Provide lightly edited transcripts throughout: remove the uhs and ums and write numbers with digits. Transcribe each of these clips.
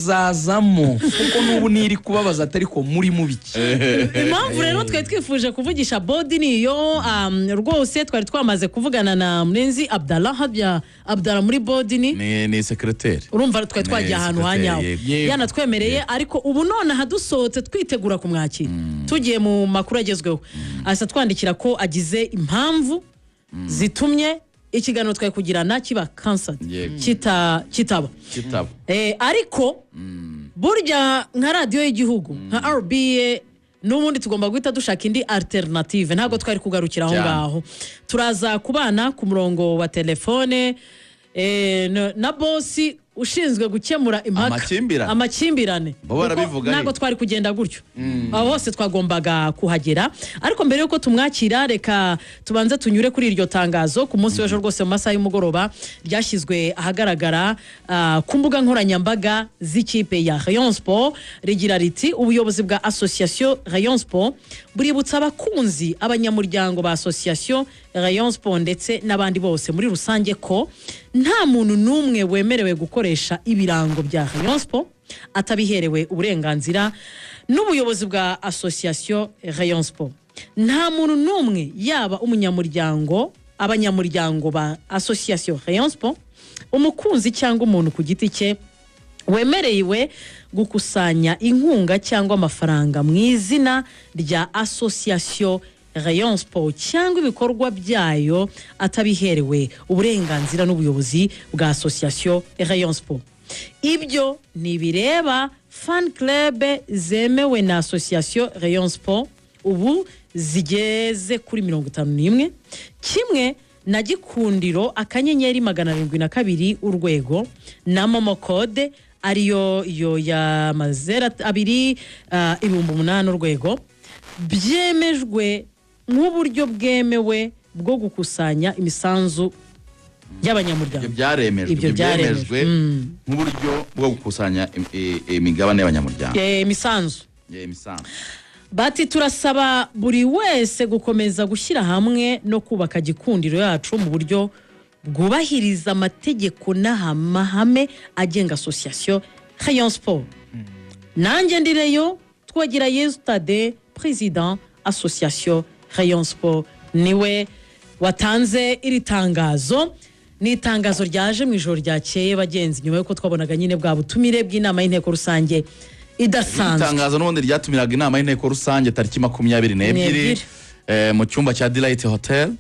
zazamo kuko nubu niri kubabaza atari ko muri mubiki. Impamvu rero twe twifuje kuvugisha bodi niyo rwose twari twamaze kuvugana na Murenzi Abdallah muri bodi ni secrétaire. Urumva twe twagiye ahantu hanyaho yanatwemereye ariko ubu none hadusohotse twitegura kumwakira tugiye mu makuru agezweho asa twandikira ko agize impamvu zitumye ikiganiro twaye kugirana kiba cancelled kitaba ariko burya nka radio y'igihugu nka RBA n'ubundi tugomba guhita dushaka indi alternative ntago twari kugarukira aho ngaho turaza kubana ku murongo wa telefone na bossi ushinzwe gukemura amakimbirane ntago twari kugenda gutyo aho hose twagombaga kuhagera ariko mbere yuko tumwakira reka tubanze tunyure kuri iryo tangazo ku munsi w'ejo rwose mu masaha y'umugoroba ryashyizwe ahagaragara ku mbuga nkoranyambaga z'ikipe ya Rayon Sport rigira riti ubuyobozi bwa Association Rayon Sport buributsa abakunzi abanyamuryango ba Association Rayon Sport ndetse n'abandi bose muri rusange ko nta muntu numwe wemerewe gukoresha ibirango bya Rayon Sport atabiherewe uburenganzira n'ubuyobozi bwa Association Rayon Sport. Nta muntu numwe yaba umunyamuryango abanyamuryango ba Association Rayon Sport umukunzi cyangwa umuntu ku giti cye wemerewe gukusanya inkunga cyangwa amafaranga mu izina rya Association Rayon Sport cyangwa ibikorwa byayo atabiherewe uburenganzira n'ubuyobozi bwa Association Rayon Sport. Ibyo nibireba fan club zemewe na Association Rayon Sport ubu zigeze kuri 51 kimwe na Gikundiro akanyenyeri 702 urwego na Momo code ariyo ya mazera 2,800 urwego byemejwe nk'uburyo bwemewe bwo gukusanya imisanzu y'abanyamuryango. Ibyo byaremejwe nk'uburyo bwo gukusanya imigabane y'abanyamuryango. Imisanzu. Bati turasaba buri wese gukomeza gushyira hamwe no kubaka Gikundiro yacu mu buryo bwubahiriza amategeko n'amahame agenga Association Rayon Sport. Nanjye ndireyo twagira Yestade President Association Rayon Sport niwe watanze iri tangazo ni itangazo ryaje mu ijoro ryakeye bagenzi nyuma yuko twabonaga nyine bwa butumire bw'inama y'inteko rusange idasanzwe. Itangazo n'ubundi ryatumiraga inama y'inteko rusange tariki 22 mu cyumba cya Delight Hotel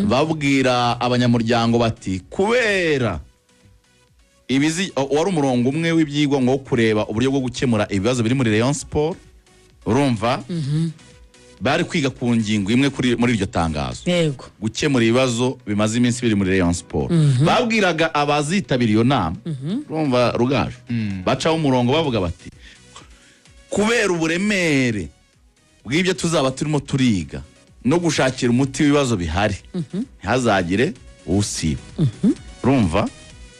babwira abanyamuryango bati kubera ibizi wari umurongo umwe w'ibyigwa ngo kureba uburyo bwo gukemura ibibazo biri muri Rayon Sport urumva bari kwiga ku ngingo imwe muri iryo tangazo gukemura ibibazo bimaze iminsi biri muri Rayon Sport babwiraga abazitabira iyo nama urumva rugaje bacaho umurongo bavuga bati kubera uburemere bw'ibyo tuzaba turimo turiga no gushakira umuti w'ibibazo bihari ntihazagire usiba urumva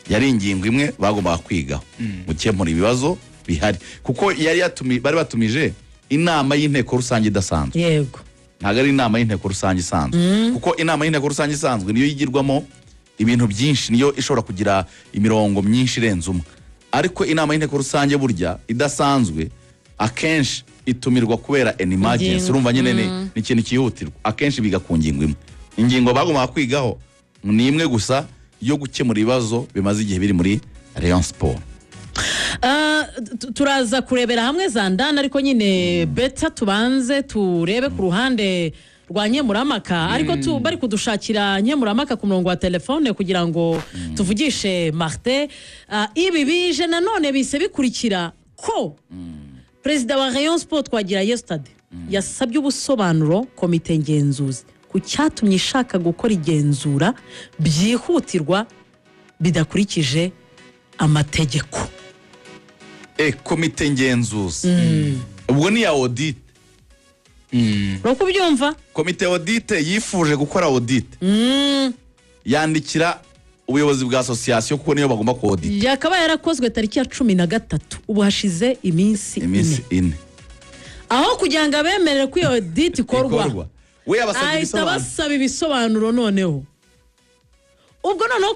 yari ingingo imwe bagombaga kwigaho gukemura ibibazo bihari kuko bari batumije inama y'inteko rusange idasanzwe. Yego. Ntago ari inama y'inteko rusange isanzwe. Kuko inama y'inteko rusange isanzwe niyo yigirwamo ibintu byinshi niyo ishobora kugira imirongo myinshi irenze umwe. Ariko inama y'inteko rusange burya idasanzwe akenshi itumirwa kubera an emergency urumva nyine ni ikintu cyihutirwa akenshi biga ku ngingo imwe. Ingingo bagomba kwigaho ni imwe gusa yo gukemura ibibazo bimaze igihe biri muri Rayon Sport. Turaza kurebera hamwe zandana ariko nyine beta tubanze turebe ku ruhande rwa Nkemuramaka ariko bari kudushakira Nkemuramaka ku murongo wa telefone kugira ngo tuvugishe Martin. Ibi bije nanone bise bikurikira ko Perezida wa Rayon Sport twagira Yestade yasabye ubusobanuro komite ngenzuzi ku cyatumye ishaka gukora igenzura byihutirwa bidakurikije amategeko. Komite ngenzuzi ubwo ni ya audit Roko byumva komite audit yifuje gukora audit yandikira ubuyobozi bwa association kuko niyo bagomba ko audit yakaba yarakozwe tariki ya 13 ubu hashize iminsi 4 aho kugira ngo abemerere ko iyo audit ikorwa we abasaba ibisobanuro noneho ubwo noneho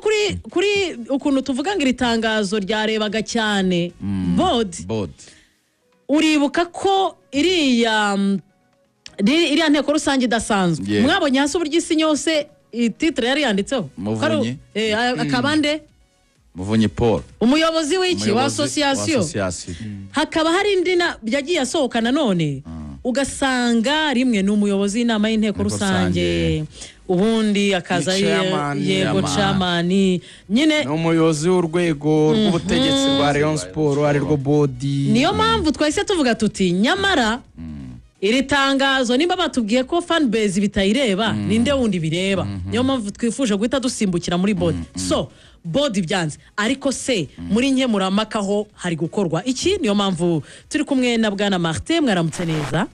kuri ukuntu tuvuga ngo iri tangazo ryarebaga cyane board uribuka ko iriya nteko rusange idasanzwe mwabonye hasi uburyo isi yose titre yari yanditseho akabande Muvunyi Paul umuyobozi w'iki wa association hakaba hari indi yagiye asohoka nanone ugasanga rimwe n'umuyobozi w'inama y'inteko rusange ubundi akaza yego chairman nyine n'umuyobozi w'urwego rw'ubutegetsi rwa Rayon Sport ari rwo body. Niyo mpamvu twahise tuvuga tuti nyamara iri tangazo nimba batubwiye ko fan base bitayireba ninde wundi bireba. Niyo mpamvu twifuje guhita dusimbukira muri body. So body byanze ariko se muri nkemuramakaho hari gukorwa iki. Niyo mpamvu turi kumwe na bwana Martin, mwaramutse neza.